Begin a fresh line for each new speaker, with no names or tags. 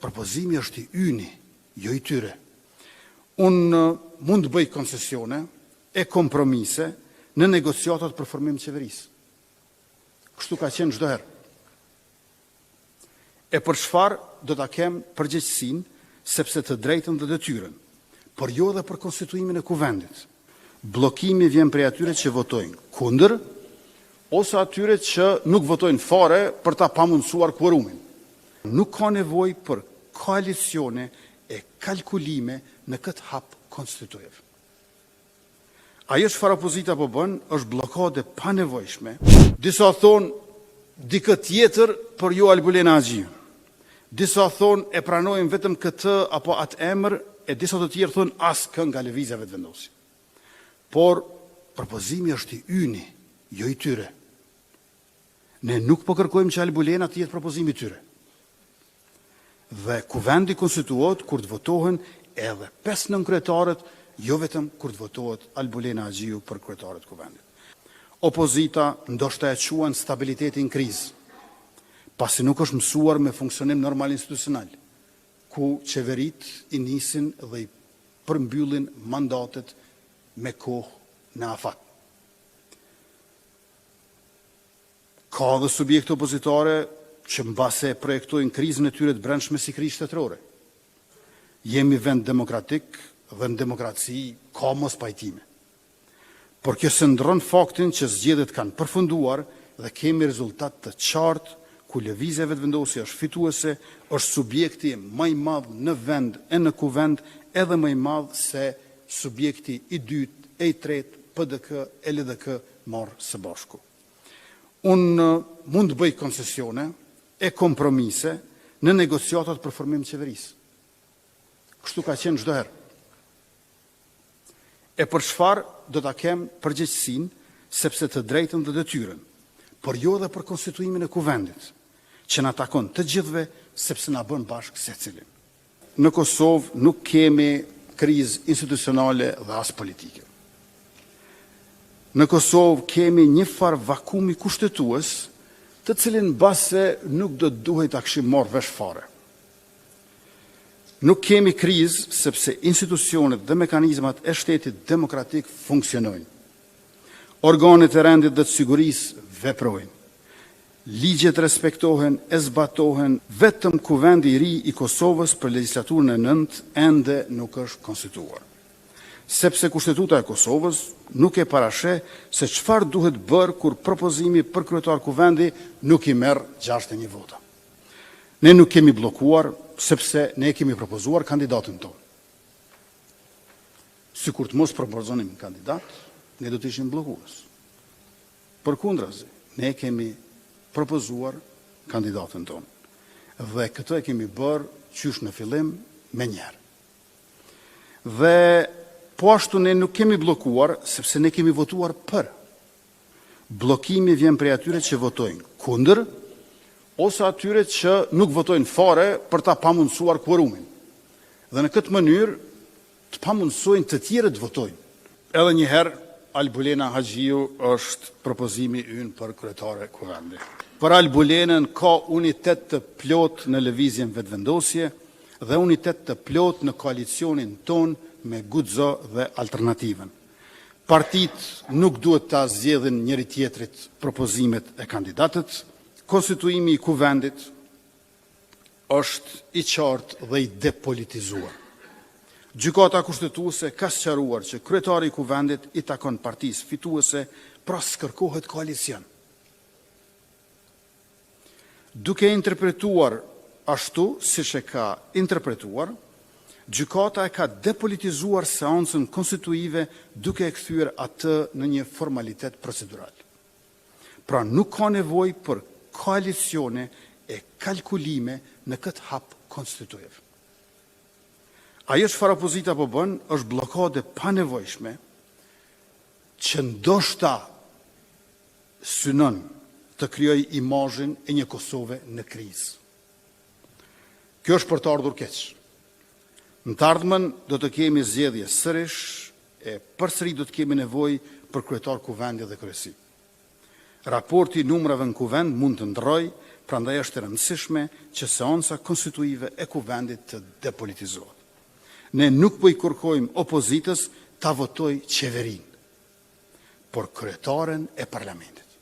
propozimi është i yni, jo i tyre. Unë mund të bëj koncesione e kompromise në negociatat për formim të qeverisë. Kështu ka qenë çdo herë. E për çfarë do ta kem përgjegjësinë, sepse të drejtën dhe detyrën, por jo edhe për konstituimin e kuvendit. Bllokimi vjen prej atyre që votojnë kundër ose atyre që nuk votojnë fare për ta pamundsuar kvorumin. Nuk ka nevojë për koalicione e kalkulime në këtë hap konstitutiv. Ajo çfarë opozita po bën është bllokade pa nevojshme. Disa thonë dikë tjetër, por jo Albulena Haxhiu. Disa thonë e pranojmë vetëm këtë apo atë emër, e disa të tjerë thonë askë nga lëvizja vetëvendosje. Por propozimi është i yni, jo i tyre. Ne nuk po kërkojmë që Albulena të jetë propozimi i tyre. Dhe kuvendi konstituohet kur të votohen edhe 5 nënkretarët, jo vetëm kur të votohet Albulena Haxhiu për kryetarët e kuvendit. Opozita ndoshta e quan stabilitetin krizë, pasi nuk është mësuar me funksionim normal institucional, ku qeverit i nisin dhe i përmbyllin mandatet me kohë në afat. Ka dhe subjekte opozitare që mbase projektojnë krizën e tyre të brendshme si krizë shtetërore. Jemi vend demokratik dhe në demokraci ka mos pajtime. Por kjo se ndron faktin që zgjedhjet kanë përfunduar dhe kemi rezultat të qartë ku lëvizja vetëvendosje është fituese, është subjekti më i madh në vend e në kuvend, edhe më i madh se subjekti i dytë e i tretë, PDK e LDK marrë së bashku. Unë mund të bëj koncesione e kompromise në negociatat për formim të qeverisë. Kështu ka qenë çdo herë. E për çfarë do ta kem përgjegjësinë, sepse të drejtën dhe detyrën, por jo edhe për konstituimin e kuvendit, që na takon të gjithëve, sepse na bën bashkë secilin. Në Kosovë nuk kemi krizë institucionale dhe as politike. Në Kosovë kemi një farë vakumi kushtetues, të cilin base nuk do të duhet ta kishim marrë vesh fare. Nuk kemi krizë sepse institucionet dhe mekanizmat e shtetit demokratik funksionojnë. Organet e rendit dhe të sigurisë veprojnë. Ligjet respektohen, e zbatohen, vetëm kuvendi i ri i Kosovës për legjislaturën e 9 ende nuk është konstituar. Sepse kushtetuta e Kosovës nuk e parasheh se çfarë duhet bërë kur propozimi për kryetar kuvendi nuk i merr 61 vota. Ne nuk kemi bllokuar sepse ne kemi propozuar kandidatën tonë. Sikur të mos propozonim kandidat, ne do të ishim bllokues. Përkundrazi, ne kemi propozuar kandidatën tonë. Dhe këtë e kemi bërë qysh në fillim me njerë. Dhe po ashtu ne nuk kemi bllokuar sepse ne kemi votuar për. Bllokimi vjen prej atyre që votojnë kundër ose atyre që nuk votojnë fare për ta pamundsuar kvorumin. Dhe në këtë mënyrë të pamundsojnë të tjerët të votojnë. Edhe një herë Albulena Haxhiu është propozimi ynë për kryetare kuvendi. Për Albulenën ka unitet të plot në lëvizjen vetëvendosje dhe unitet të plot në koalicionin ton me Guxo dhe Alternativën. Partit nuk duhet ta zgjedhin njëri tjetrit propozimet e kandidatët. Konstituimi i kuvendit është i qartë dhe i depolitizuar. Gjykata kushtetuese ka sqaruar që kryetari i kuvendit i takon partisë fituese, pra s'kërkohet koalicion. Duke interpretuar ashtu siç e ka interpretuar, gjykata e ka depolitizuar seancën konstituive duke e kthyer atë në një formalitet procedural. Pra nuk ka nevojë për koalicione e kalkulime në këtë hap konstitutiv. Ajo çfarë opozita po bën është bllokade pa nevojshme që ndoshta synon të krijojë imazhin e një Kosove në krizë. Kjo është për të ardhur keq. Në të ardhmen do të kemi zgjedhje sërish e përsëri do të kemi nevojë për kryetar kuvendi dhe kryesi. Raporti i numrave në kuvend mund të ndrojë, prandaj është e rëndësishme që seanca konstituive e kuvendit të depolitizohet. Ne nuk po i kërkojmë opozitës ta votojë qeverinë, por kryetaren e parlamentit.